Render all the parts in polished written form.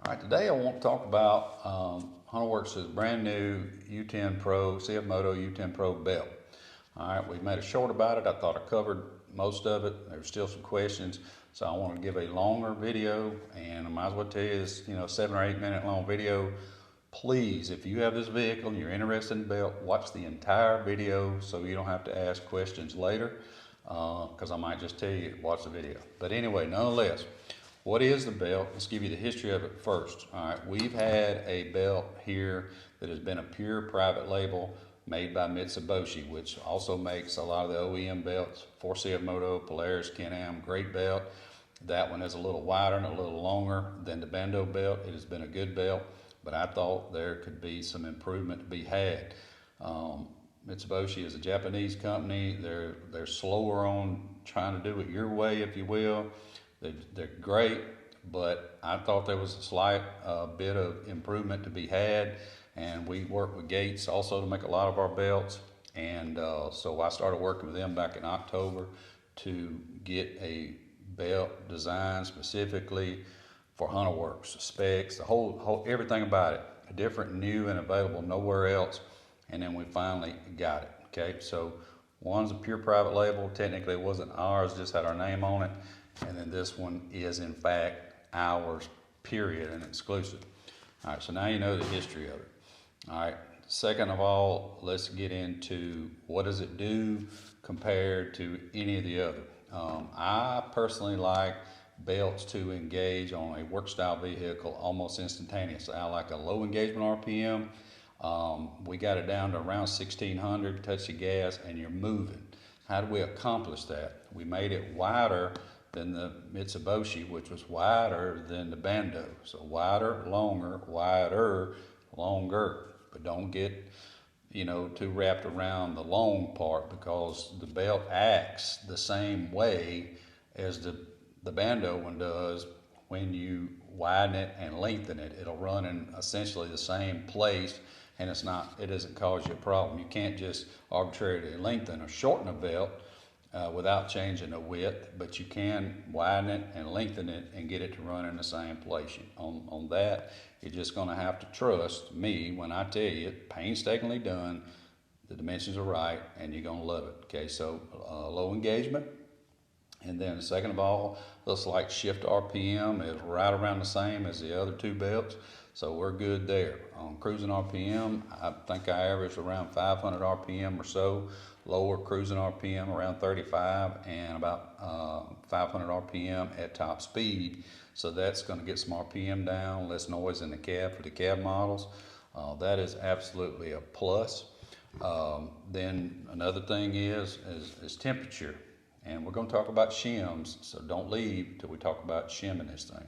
All right, today I want to talk about Hunterworks' brand new U10 Pro, Moto U10 Pro belt. All right, we made a short about it. I thought I covered most of it. There's still some questions, so I want to give a longer video, and I might as well tell you this, 7 or 8 minute long video. Please, if you have this vehicle and you're interested in the belt, watch the entire video so you don't have to ask questions later, because I might just tell you, watch the video. But anyway, nonetheless, what is the belt? Let's give you the history of it first. All right, we've had a belt here that has been a pure private label made by Mitsubishi, which also makes a lot of the OEM belts. 4CF Moto, Polaris, Can-Am, great belt. That one is a little wider and a little longer than the Bando belt. It has been a good belt, but I thought there could be some improvement to be had. Mitsubishi is a Japanese company. They're slower on trying to do it your way, if you will. They're great, but I thought there was a slight bit of improvement to be had, and we work with Gates also to make a lot of our belts, and so I started working with them back in October to get a belt designed specifically for Hunterworks, specs, the whole everything about it, different, new, and available nowhere else, and then we finally got it. Okay, so one's a pure private label. Technically, it wasn't ours; just had our name on it. And then this one is in fact ours, period, and exclusive. All right, so now you know the history of it. All right, second of all, let's get into what does it do compared to any of the other. I personally like belts to engage on a work style vehicle almost instantaneously. I like a low engagement RPM. We got it down to around 1600, touch the gas, and you're moving. How do we accomplish that? We made it wider than the Mitsubishi, which was wider than the Bando. So wider, longer, wider, longer. But don't get, too wrapped around the long part, because the belt acts the same way as the Bando one does when you widen it and lengthen it. It'll run in essentially the same place, and it doesn't cause you a problem. You can't just arbitrarily lengthen or shorten a belt without changing the width, but you can widen it and lengthen it and get it to run in the same place. On that, you're just going to have to trust me when I tell you, painstakingly done, the dimensions are right, and you're going to love it. Okay, so low engagement, and then second of all, the slight shift RPM is right around the same as the other two belts, so we're good there. On cruising RPM, I think I averaged around 500 RPM or so. Lower cruising RPM around 35, and about 500 RPM at top speed. So that's going to get some RPM down, less noise in the cab for the cab models. That is absolutely a plus. Then another thing is temperature. And we're going to talk about shims, so don't leave till we talk about shimming this thing.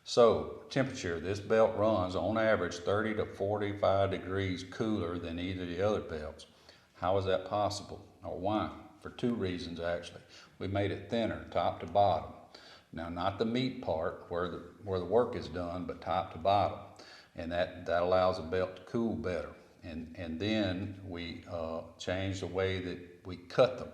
So temperature, this belt runs on average 30 to 45 degrees cooler than either of the other belts. How is that possible, or why? For two reasons, actually. We made it thinner, top to bottom. Now, not the meat part where the work is done, but top to bottom. And that allows the belt to cool better. And then we changed the way that we cut them.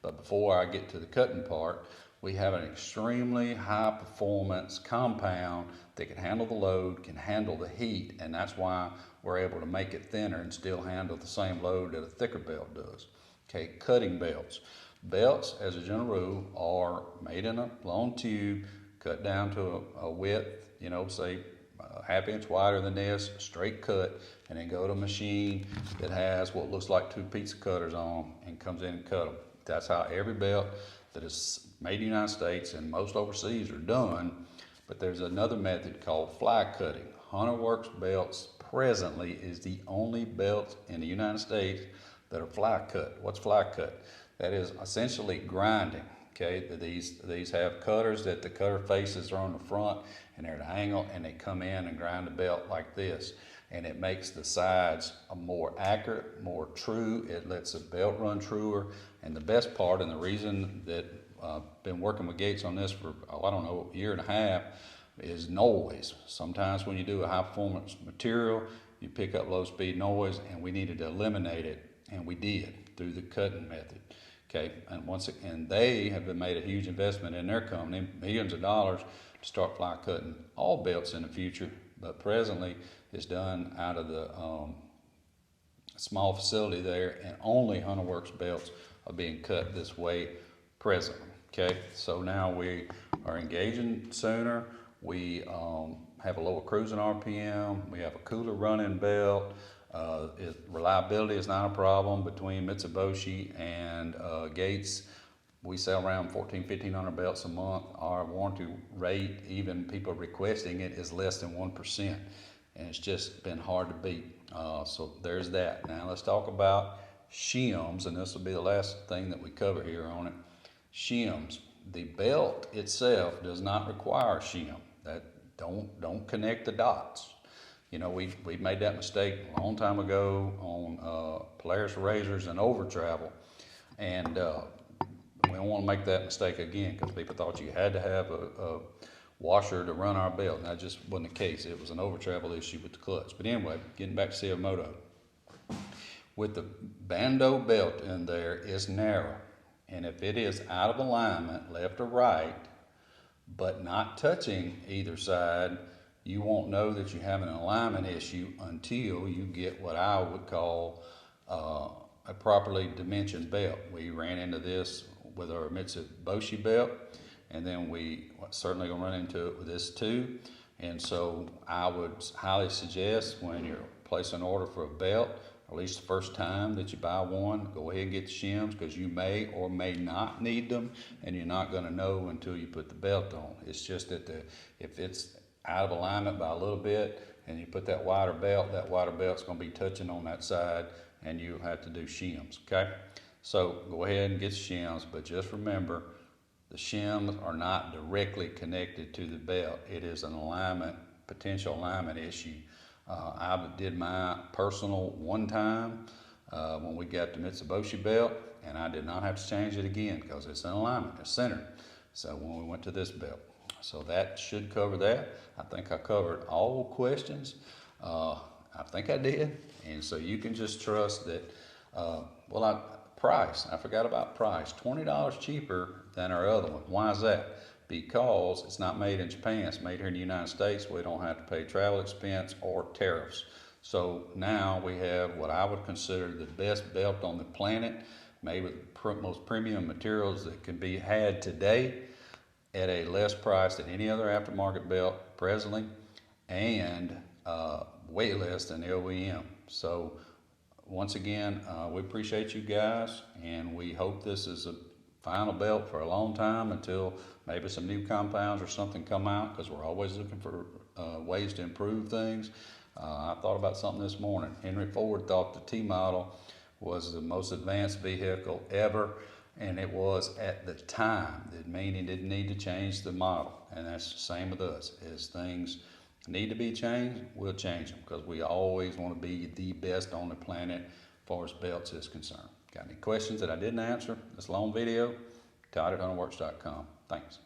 But before I get to the cutting part, we have an extremely high performance compound that can handle the load, can handle the heat, and that's why we're able to make it thinner and still handle the same load that a thicker belt does. Okay, cutting belts. Belts, as a general rule, are made in a long tube, cut down to a width, say a half inch wider than this, straight cut, and then go to a machine that has what looks like two pizza cutters on and comes in and cut them. That's how every belt that is made in the United States and most overseas are done. But there's another method called fly cutting. Hunterworks belts presently is the only belt in the United States that are fly cut. What's fly cut? That is essentially grinding. Okay, these have cutters that the cutter faces are on the front and they're at an angle, and they come in and grind the belt like this, and it makes the sides more accurate, more true. It lets the belt run truer, and the best part, and the reason that I've been working with Gates on this for, I don't know, a year and a half, is noise. Sometimes when you do a high performance material, you pick up low speed noise, and we needed to eliminate it, and we did through the cutting method. Okay, and they have made a huge investment in their company, millions of dollars, to start fly cutting all belts in the future but presently it's done out of the small facility there, and only Hunterworks belts are being cut this way presently. Okay, so now we are engaging sooner. We have a lower cruising RPM. We have a cooler running belt. Reliability is not a problem between Mitsubishi and Gates. We sell around 1,500 belts a month. Our warranty rate, even people requesting it, is less than 1%. And it's just been hard to beat. So there's that. Now let's talk about shims, and this will be the last thing that we cover here on it. Shims. The belt itself does not require a shim. That don't connect the dots. You know, we made that mistake a long time ago on Polaris razors and over travel, and we don't want to make that mistake again, because people thought you had to have a washer to run our belt, and that just wasn't the case. It was an over travel issue with the clutch. But anyway, getting back to CF Moto, with the Bando belt in there, it's narrow, and if it is out of alignment, left or right, but not touching either side, you won't know that you have an alignment issue until you get what I would call a properly dimensioned belt. We ran into this with our Mitsubishi belt, and then we certainly gonna run into it with this too. And so I would highly suggest, when you're placing an order for a belt, at least the first time that you buy one, go ahead and get the shims, because you may or may not need them, and you're not gonna know until you put the belt on. It's just that if it's out of alignment by a little bit and you put that wider belt's gonna be touching on that side, and you have to do shims, okay? So go ahead and get the shims, but just remember, the shims are not directly connected to the belt. It is an alignment, potential alignment issue. I did my personal one time when we got the Mitsubishi belt, and I did not have to change it again because it's in alignment, it's centered. So when we went to this belt, so that should cover that. I think I covered all questions. I think I did, and so you can just trust that. Price, I forgot about price. $20 cheaper than our other one. Why is that? Because it's not made in Japan, it's made here in the United States. We don't have to pay travel expense or tariffs. So now we have what I would consider the best belt on the planet, made with most premium materials that can be had today at a less price than any other aftermarket belt presently, and way less than the OEM. So once again, we appreciate you guys, and we hope this is a final belt for a long time, until maybe some new compounds or something come out, because we're always looking for ways to improve things. I thought about something this morning. Henry Ford thought the T model was the most advanced vehicle ever, and it was at the time. It mean he didn't need to change the model, and that's the same with us. As things need to be changed, we'll change them, because we always want to be the best on the planet as far as belts is concerned. Got any questions that I didn't answer? This long video, Todd at Hunterworks.com. Thanks.